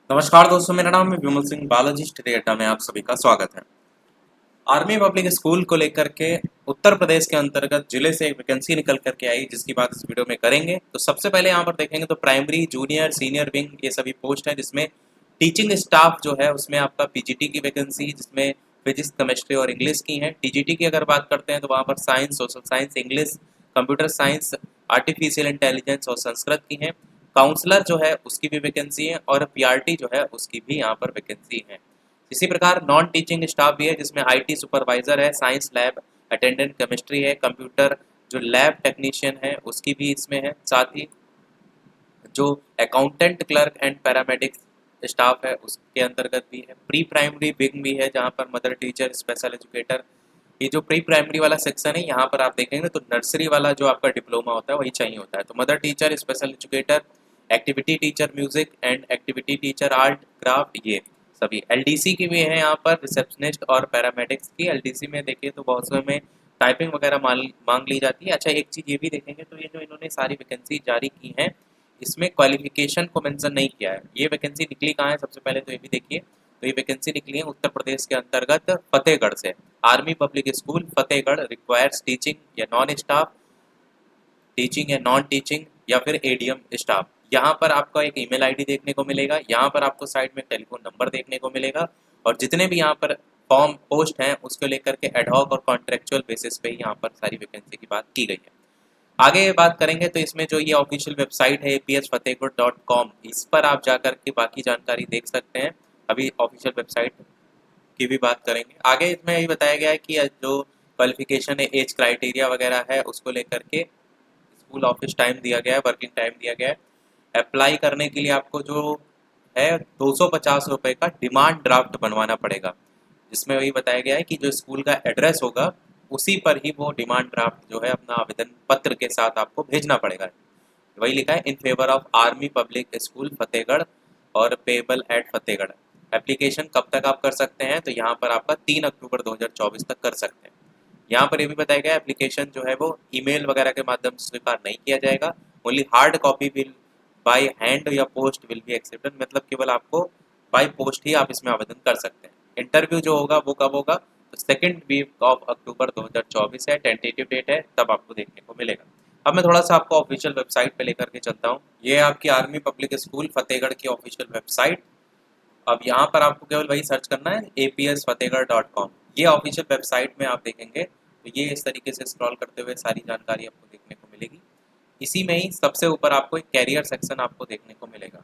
नमस्कार दोस्तों, मेरा नाम है विमल सिंह बालाजी स्टडी अड्डा में आप सभी का स्वागत है। आर्मी पब्लिक स्कूल को लेकर के उत्तर प्रदेश के अंतर्गत जिले से एक वैकेंसी निकल करके आई, जिसकी बात इस वीडियो में करेंगे। तो सबसे पहले यहाँ पर देखेंगे तो प्राइमरी, जूनियर, सीनियर विंग ये सभी पोस्ट हैं, जिसमें टीचिंग स्टाफ जो है उसमें आपका पीजीटी की वैकेंसी, जिसमें फिजिक्स, केमिस्ट्री और इंग्लिश की है। टीजीटी की अगर बात करते हैं तो वहाँ पर science, social science, English, computer science, artificial intelligence और संस्कृत की है। काउंसलर जो है उसकी भी वैकेंसी है और पीआरटी जो है उसकी भी यहाँ पर वैकेंसी है। इसी प्रकार नॉन टीचिंग स्टाफ भी है, जिसमें आईटी सुपरवाइजर है, साइंस लैब अटेंडेंट केमिस्ट्री है, कंप्यूटर जो लैब टेक्नीशियन है उसकी भी इसमें है। साथ ही जो accountant, clerk and paramedics staff है उसके अंतर्गत भी है। प्री प्राइमरी विंग भी है, जहाँ पर मदर टीचर, स्पेशल एजुकेटर। ये जो प्री प्राइमरी वाला सेक्शन है यहाँ पर आप देखेंगे तो नर्सरी वाला जो आपका डिप्लोमा होता है वही चाहिए होता है। तो mother teacher, special educator, activity teacher music and activity teacher art craft, ये सभी। एलडीसी की भी है यहाँ पर, रिसेप्शनिस्ट और पैरामेडिक्स की। एलडीसी में देखिए तो बहुत से में टाइपिंग वगैरह मांग ली जाती है। अच्छा, एक चीज़ ये भी देखेंगे तो ये जो इन्होंने सारी वैकेंसी जारी की है इसमें क्वालिफिकेशन को मेंशन नहीं किया है। ये वैकेंसी निकली कहाँ है, सबसे पहले तो ये भी देखिए। तो ये वैकेंसी निकली है उत्तर प्रदेश के अंतर्गत फतेहगढ़ से। Army public school Fatehgarh requires teaching या नॉन स्टाफ, टीचिंग या नॉन टीचिंग या फिर एडीएम स्टाफ। यहाँ पर आपको एक ईमेल आईडी देखने को मिलेगा, यहाँ पर आपको साइड में टेलीफोन नंबर देखने को मिलेगा, और जितने भी यहाँ पर फॉर्म पोस्ट हैं उसको लेकर के एडहॉक और कॉन्ट्रेक्चुअल बेसिस पे ही यहाँ पर सारी वैकेंसी की बात की गई है। आगे बात करेंगे तो इसमें जो ये ऑफिशियल वेबसाइट है apsfatehgarh.com, इस पर आप जाकर के बाकी जानकारी देख सकते हैं। अभी ऑफिशियल वेबसाइट की भी बात करेंगे। आगे इसमें यही बताया गया है कि जो क्वालिफिकेशन है, एज क्राइटेरिया वगैरह है, उसको लेकर के स्कूल ऑफिस टाइम दिया गया है, वर्किंग टाइम दिया गया है। अप्लाई करने के लिए आपको जो है 250 रुपये का डिमांड ड्राफ्ट बनवाना पड़ेगा, जिसमें वही बताया गया है कि जो स्कूल का एड्रेस होगा उसी पर ही वो डिमांड ड्राफ्ट जो है अपना आवेदन पत्र के साथ आपको भेजना पड़ेगा। वही लिखा है, in favour of army public school Fatehgarh और पेबल एट फतेहगढ़। एप्लीकेशन कब तक आप कर सकते हैं, तो यहाँ पर आपका 3 अक्टूबर 2024 तक कर सकते हैं। यहाँ पर ये भी बताया गया एप्लीकेशन जो है वो ईमेल वगैरह के माध्यम से स्वीकार नहीं किया जाएगा। Only hard copy will by hand या पोस्ट विल बी एक्सेप्टेड, मतलब केवल आपको बाय पोस्ट ही आप इसमें आवेदन कर सकते हैं। इंटरव्यू जो होगा वो कब होगा, तो सेकेंड वीक ऑफ अक्टूबर 2024 है, टेंटेटिव डेट है, तब आपको देखने को मिलेगा। अब मैं थोड़ा सा आपको ऑफिशियल वेबसाइट पे लेकर के चलता हूँ। ये है आपकी आर्मी पब्लिक स्कूल फतेहगढ़ की ऑफिशियल वेबसाइट। अब यहाँ पर आपको केवल वही सर्च करना है apsfatehgarh.com। ये ऑफिशियल वेबसाइट में आप देखेंगे तो ये इस तरीके से स्क्रॉल करते हुए सारी जानकारी आपको देखने को मिलेगी। इसी में ही सबसे ऊपर आपको एक कैरियर सेक्शन आपको देखने को मिलेगा।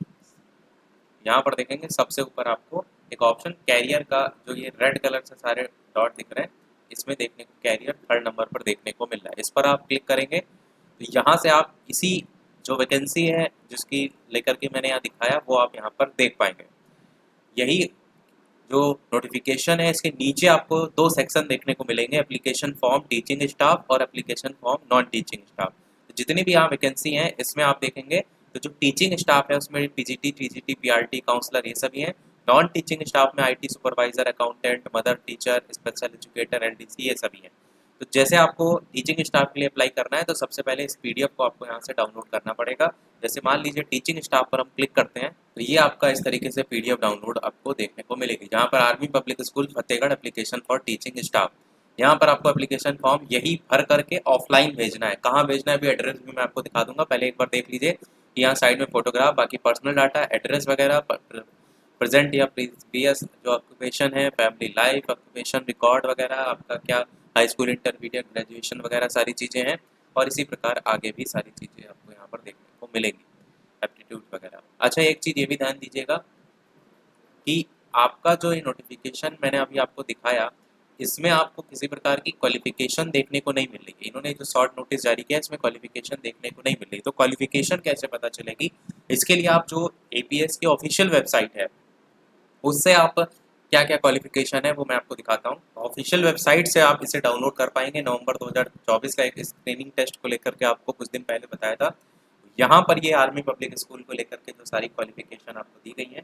यहाँ पर देखेंगे सबसे ऊपर आपको एक ऑप्शन कैरियर का, जो ये रेड कलर से सारे डॉट दिख रहे हैं, इसमें देखने को कैरियर 3rd नंबर पर देखने को मिल रहा है। इस पर आप क्लिक करेंगे तो यहाँ से आप इसी जो वैकेंसी है जिसकी लेकर के मैंने यहाँ दिखाया वो आप यहाँ पर देख पाएंगे। यही जो नोटिफिकेशन है इसके नीचे आपको 2 सेक्शन देखने को मिलेंगे, एप्लीकेशन फॉर्म टीचिंग स्टाफ और application form non teaching staff. तो जितनी भी यहाँ वैकेंसी हैं इसमें आप देखेंगे तो जो टीचिंग स्टाफ है उसमें पीजीटी, टीजीटी, पीआरटी, काउंसलर ये सभी हैं। नॉन टीचिंग स्टाफ में IT supervisor, accountant, mother teacher, special educator, LDC ये सभी हैं। तो जैसे आपको टीचिंग स्टाफ के लिए अप्लाई करना है तो सबसे पहले इस पीडीएफ को आपको यहाँ से डाउनलोड करना पड़ेगा। जैसे मान लीजिए टीचिंग स्टाफ पर हम क्लिक करते हैं तो ये आपका इस तरीके से पीडीएफ डाउनलोड आपको देखने को मिलेगी, जहाँ पर army public school Fatehgarh application for teaching staff. यहाँ पर आपको एप्लीकेशन फॉर्म यही भर करके ऑफलाइन भेजना है। कहाँ भेजना है भी एड्रेस भी मैं आपको दिखा दूंगा, पहले एक बार देख लीजिए कि यहाँ साइड में फोटोग्राफ, बाकी पर्सनल डाटा, एड्रेस वगैरह, प्रेजेंट या प्रीवियस जो ऑक्यूपेशन है, फैमिली लाइफ, ऑक्यूपेशन रिकॉर्ड वगैरह, आपका क्या हाई स्कूल, इंटरमीडिएट, ग्रेजुएशन वगैरह सारी चीज़ें हैं। और इसी प्रकार आगे भी सारी चीज़ें आपको यहाँ पर देखने को मिलेंगी, एप्टीट्यूड वगैरह। अच्छा, एक चीज़ ये भी ध्यान दीजिएगा कि आपका जो ये नोटिफिकेशन मैंने अभी आपको दिखाया इसमें आपको किसी प्रकार की क्वालिफिकेशन देखने को नहीं मिल रही है। इन्होंने जो शॉर्ट नोटिस जारी किया इसमें क्वालिफिकेशन देखने को नहीं मिल रही, तो क्वालिफिकेशन कैसे पता चलेगी, इसके लिए आप जो एपीएस की ऑफिशियल वेबसाइट है उससे आप क्या क्या क्वालिफिकेशन है वो मैं आपको दिखाता हूँ। ऑफिशियल वेबसाइट से आप इसे डाउनलोड कर पाएंगे। नवंबर 2024 का एक स्क्रीनिंग टेस्ट को लेकर के आपको कुछ दिन पहले बताया था। यहाँ पर ये आर्मी पब्लिक स्कूल को लेकर के जो सारी क्वालिफिकेशन आपको दी गई हैं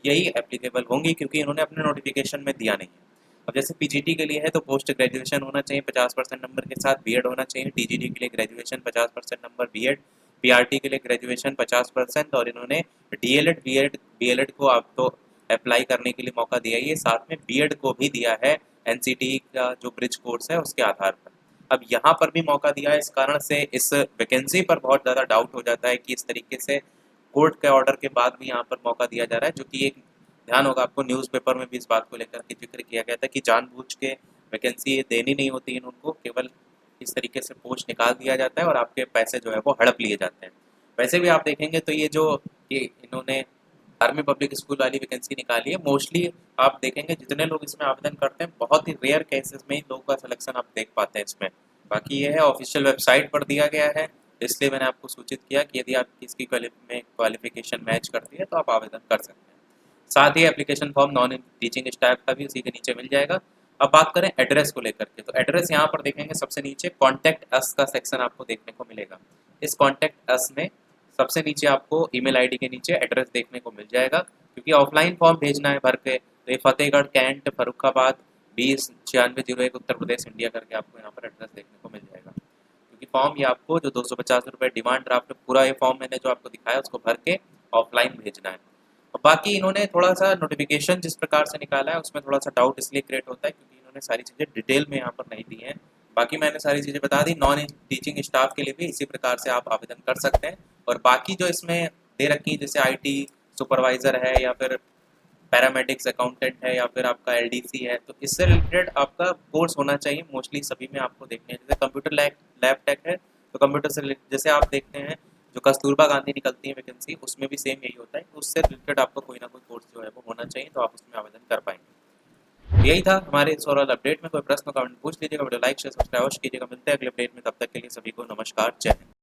यही एप्लीकेबल होंगी, क्योंकि इन्होंने अपने नोटिफिकेशन में दिया नहीं है। अब जैसे पीजीटी के लिए है तो पोस्ट ग्रेजुएशन होना चाहिए 50% नंबर के साथ, बीएड होना चाहिए। टीजीटी के लिए ग्रेजुएशन 50% नंबर, बीएड। पीआरटी के लिए ग्रेजुएशन 50% और इन्होंने डीएलएड बीएलएड को आपको अप्लाई करने के लिए मौका दिया ही है, साथ में बीएड को भी दिया है एनसीटी का जो ब्रिज कोर्स है उसके आधार पर। अब यहाँ पर भी मौका दिया है, इस कारण से इस वैकेंसी पर बहुत ज़्यादा डाउट हो जाता है कि इस तरीके से कोर्ट के ऑर्डर के बाद भी यहाँ पर मौका दिया जा रहा है, जो कि एक ध्यान होगा आपको, न्यूज़पेपर में भी इस बात को लेकर के जिक्र किया गया था कि जानबूझ के वैकेंसी ये देनी नहीं होती है उनको, केवल इस तरीके से पोस्ट निकाल दिया जाता है और आपके पैसे जो है वो हड़प लिए जाते हैं। वैसे भी आप देखेंगे तो ये इन्होंने आर्मी पब्लिक स्कूल वाली वैकेंसी निकाली है, मोस्टली आप देखेंगे जितने लोग इसमें आवेदन करते हैं बहुत ही रेयर केसेस में ही लोगों का सिलेक्शन आप देख पाते हैं इसमें। बाकी ये है ऑफिशियल वेबसाइट पर दिया गया है, इसलिए मैंने आपको सूचित किया कि यदि आपकी इसकी क्वालिफिकेशन मैच करती है तो आप आवेदन कर सकते हैं। साथ ही application form non teaching staff का भी उसी के नीचे मिल जाएगा। अब बात करें एड्रेस को लेकर के, तो एड्रेस यहाँ पर देखेंगे सबसे नीचे कॉन्टैक्ट अस का सेक्शन आपको देखने को मिलेगा। इस कॉन्टैक्ट अस में सबसे नीचे आपको ईमेल आईडी के नीचे एड्रेस देखने को मिल जाएगा, क्योंकि ऑफलाइन फॉर्म भेजना है भर के, तो ये फतेहगढ़, कैंट, फर्रुखाबाद 209601 उत्तर प्रदेश इंडिया करके आपको यहाँ पर एड्रेस देखने को मिल जाएगा। क्योंकि फॉर्म ये आपको जो 250 रुपये डिमांड ड्राफ्ट पूरा ये फॉर्म मैंने जो आपको दिखाया उसको भर के ऑफलाइन भेजना है। और बाकी इन्होंने थोड़ा सा नोटिफिकेशन जिस प्रकार से निकाला है उसमें थोड़ा सा डाउट इसलिए क्रिएट होता है क्योंकि इन्होंने सारी चीज़ें डिटेल में यहाँ पर नहीं दी हैं। बाकी मैंने सारी चीज़ें बता दी। नॉन टीचिंग स्टाफ के लिए भी इसी प्रकार से आप आवेदन कर सकते हैं। और बाकी जो इसमें दे रखी जैसे आईटी सुपरवाइज़र है या फिर पैरामेडिक्स अकाउंटेंट है या फिर आपका एलडीसी है, तो इससे रिलेटेड आपका कोर्स होना चाहिए। मोस्टली सभी में आपको देखने हैं, जैसे कंप्यूटर लैब टेक है तो कंप्यूटर से जैसे आप देखते हैं जो कस्तूरबा गांधी निकलती है वैकेंसी, उसमें भी सेम यही होता है, उससे रिलेटेड आपको कोई ना कोई कोर्स जो है वो होना चाहिए, तो आप उसमें आवेदन कर पाएंगे। यही था हमारे इस ओवरऑल अपडेट में। कोई प्रश्न कमेंट पूछ लीजिएगा, वीडियो लाइक शेयर सब्सक्राइब कीजिएगा। मिलते हैं अगले अपडेट में, तब तक के लिए सभी को नमस्कार, जय हिंद।